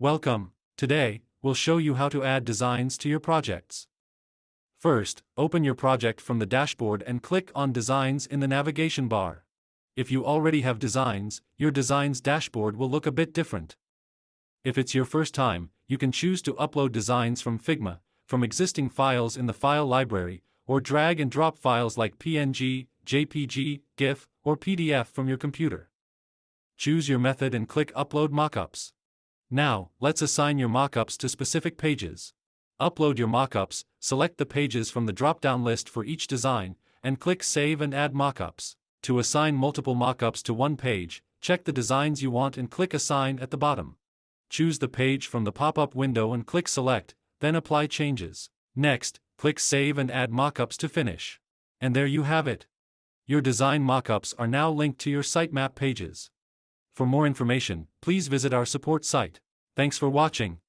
Welcome. Today, we'll show you how to add designs to your projects. First, open your project from the dashboard and click on Designs in the navigation bar. If you already have designs, your designs dashboard will look a bit different. If it's your first time, you can choose to upload designs from Figma, from existing files in the file library, or drag and drop files like PNG, JPG, GIF, or PDF from your computer. Choose your method and click Upload Mockups. Now, let's assign your mockups to specific pages. Upload your mockups, select the pages from the drop-down list for each design, and click Save and Add Mockups. To assign multiple mockups to one page, check the designs you want and click Assign at the bottom. Choose the page from the pop-up window and click Select, then apply changes. Next, click Save and Add Mockups to finish. And there you have it. Your design mockups are now linked to your sitemap pages. For more information, please visit our support site. Thanks for watching.